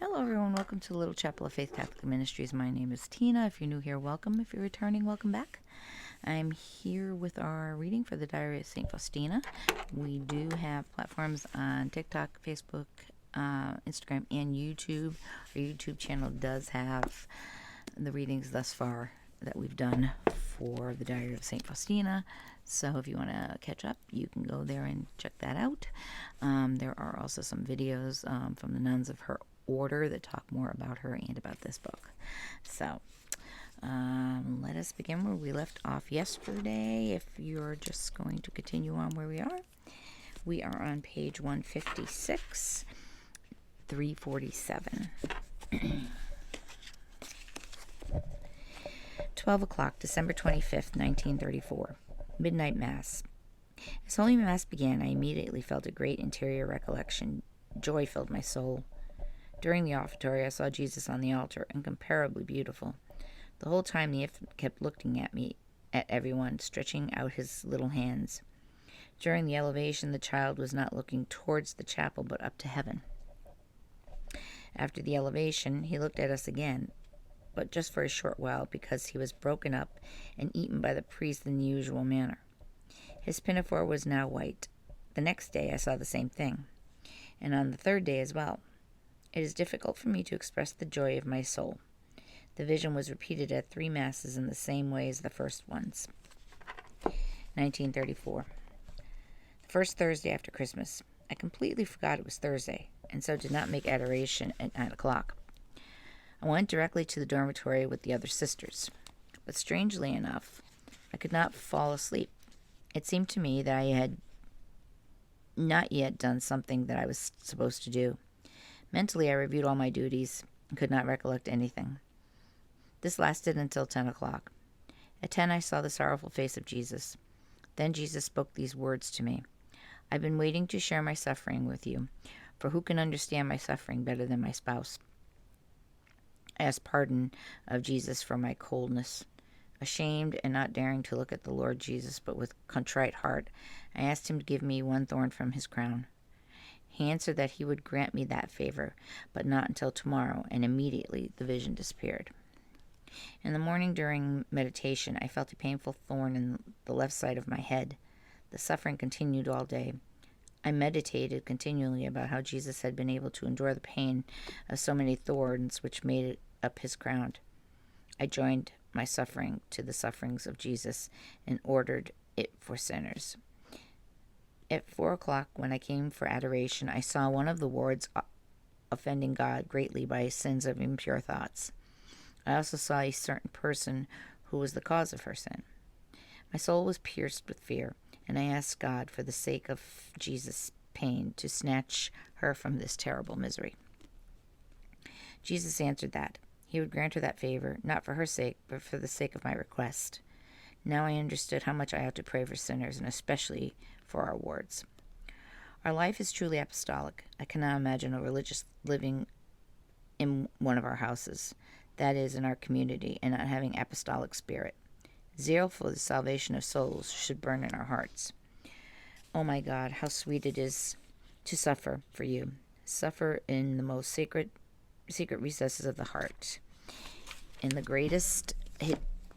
Hello, everyone. Welcome to Little Chapel of Faith Catholic Ministries. My name is Tina. If you're new here, welcome. If you're returning, welcome back. I'm here with our reading for the Diary of Saint Faustina. We do have platforms on TikTok, Facebook, Instagram, and YouTube. Our YouTube channel does have the readings thus far that we've done for the Diary of Saint Faustina. So if you want to catch up, you can go there and check that out. There are also some videos from the nuns of her order that talk more about her and about this book. So let us begin where we left off yesterday. If you're just going to continue on where we are on page 156, 347. 12 o'clock, December 25th, 1934. Midnight Mass. As Holy Mass began, I immediately felt a great interior recollection. Joy filled my soul. During the offertory, I saw Jesus on the altar, incomparably beautiful. The whole time the infant kept looking at me, at everyone, stretching out his little hands. During the elevation, the child was not looking towards the chapel, but up to heaven. After the elevation, he looked at us again, but just for a short while, because he was broken up and eaten by the priest in the usual manner. His pinafore was now white. The next day I saw the same thing, and on the third day as well. It is difficult for me to express the joy of my soul. The vision was repeated at 3 masses in the same way as the first ones. 1934. The first Thursday after Christmas. I completely forgot it was Thursday, and so did not make adoration at 9 o'clock. I went directly to the dormitory with the other sisters, but strangely enough, I could not fall asleep. It seemed to me that I had not yet done something that I was supposed to do. Mentally, I reviewed all my duties and could not recollect anything. This lasted until 10 o'clock. At 10, I saw the sorrowful face of Jesus. Then Jesus spoke these words to me. I've been waiting to share my suffering with you, for who can understand my suffering better than my spouse? I asked pardon of Jesus for my coldness. Ashamed and not daring to look at the Lord Jesus, but with contrite heart, I asked him to give me one thorn from his crown. He answered that he would grant me that favor, but not until tomorrow, and immediately the vision disappeared. In the morning during meditation, I felt a painful thorn in the left side of my head. The suffering continued all day. I meditated continually about how Jesus had been able to endure the pain of so many thorns which made up his crown. I joined my suffering to the sufferings of Jesus and ordered it for sinners. At 4 o'clock, when I came for adoration, I saw one of the wards offending God greatly by his sins of impure thoughts. I also saw a certain person who was the cause of her sin. My soul was pierced with fear, and I asked God, for the sake of Jesus' pain, to snatch her from this terrible misery. Jesus answered that he would grant her that favor, not for her sake, but for the sake of my request. Now I understood how much I ought to pray for sinners, and especially for our wards. Our life is truly apostolic. I cannot imagine a religious living in one of our houses, that is, in our community, and not having apostolic spirit. Zeal for the salvation of souls should burn in our hearts. Oh my God, how sweet it is to suffer for you. Suffer in the most secret recesses of the heart. In the greatest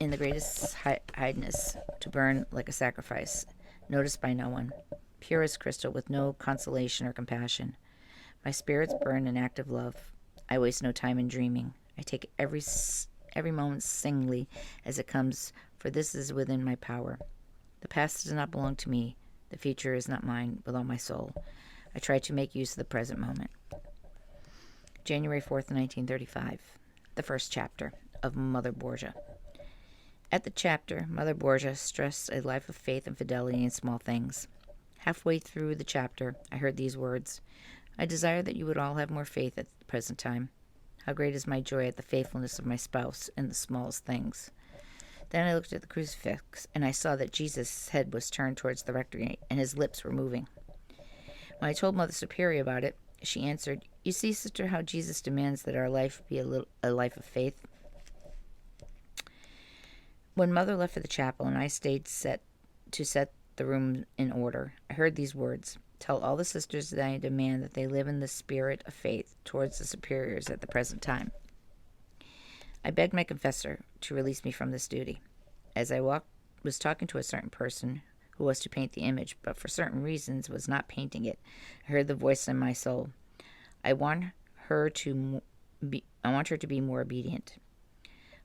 hidiness, to burn like a sacrifice, noticed by no one, pure as crystal, with no consolation or compassion. My spirits burn in active love. I waste no time in dreaming. I take every moment singly as it comes, for this is within my power. The past does not belong to me. The future is not mine with all my soul. I try to make use of the present moment. January 4th, 1935. The first chapter of Mother Borgia. At the chapter, Mother Borgia stressed a life of faith and fidelity in small things. Halfway through the chapter, I heard these words: I desire that you would all have more faith at the present time. How great is my joy at the faithfulness of my spouse in the smallest things. Then I looked at the crucifix, and I saw that Jesus' head was turned towards the rectory, and his lips were moving. When I told Mother Superior about it, she answered, You see, sister, how Jesus demands that our life be a life of faith. When Mother left for the chapel and I stayed to set the room in order, I heard these words: Tell all the sisters that I demand that they live in the spirit of faith towards the superiors at the present time. I begged my confessor to release me from this duty. As I was talking to a certain person who was to paint the image, but for certain reasons was not painting it, I heard the voice in my soul. I want her to be more obedient.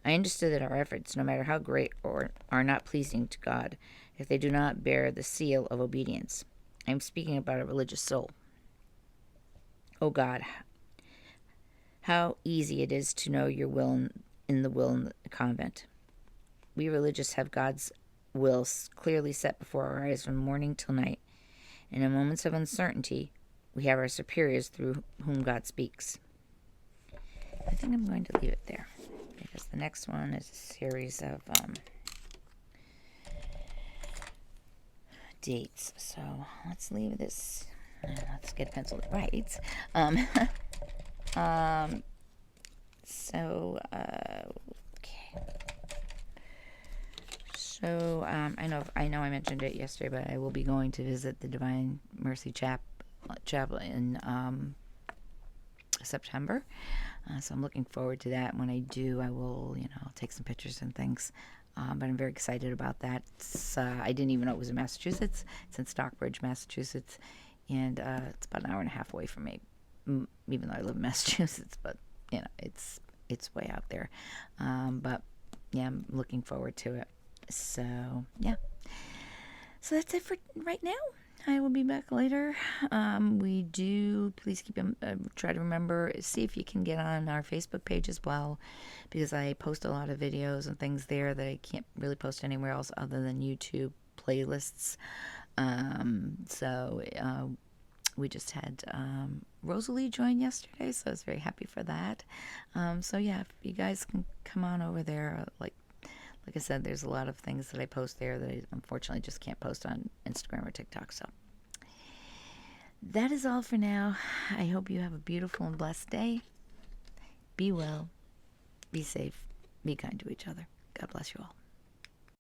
I understood that our efforts, no matter how great, are not pleasing to God if they do not bear the seal of obedience. I am speaking about a religious soul. Oh God, how easy it is to know your will in the convent. We religious have God's will clearly set before our eyes from morning till night, and in moments of uncertainty, we have our superiors through whom God speaks. I think I'm going to leave it there, because the next one is a series of dates. So let's leave this. Let's get a pencil that writes. Okay. So I know I mentioned it yesterday, but I will be going to visit the Divine Mercy Chapel in September. So I'm looking forward to that. When I do, I will, take some pictures and things. But I'm very excited about that. I didn't even know it was in Massachusetts. It's in Stockbridge, Massachusetts, and it's about an hour and a half away from me, even though I live in Massachusetts. But it's way out there. But yeah, I'm looking forward to it. So yeah. So that's it for right now. I will be back later. Please try to remember, see if you can get on our Facebook page as well, because I post a lot of videos and things there that I can't really post anywhere else other than YouTube playlists. We just had Rosalie join yesterday, so I was very happy for that. So yeah, if you guys can come on over there, like I said, there's a lot of things that I post there that I unfortunately just can't post on Instagram or TikTok. So that is all for now. I hope you have a beautiful and blessed day. Be well, be safe, be kind to each other. God bless you all.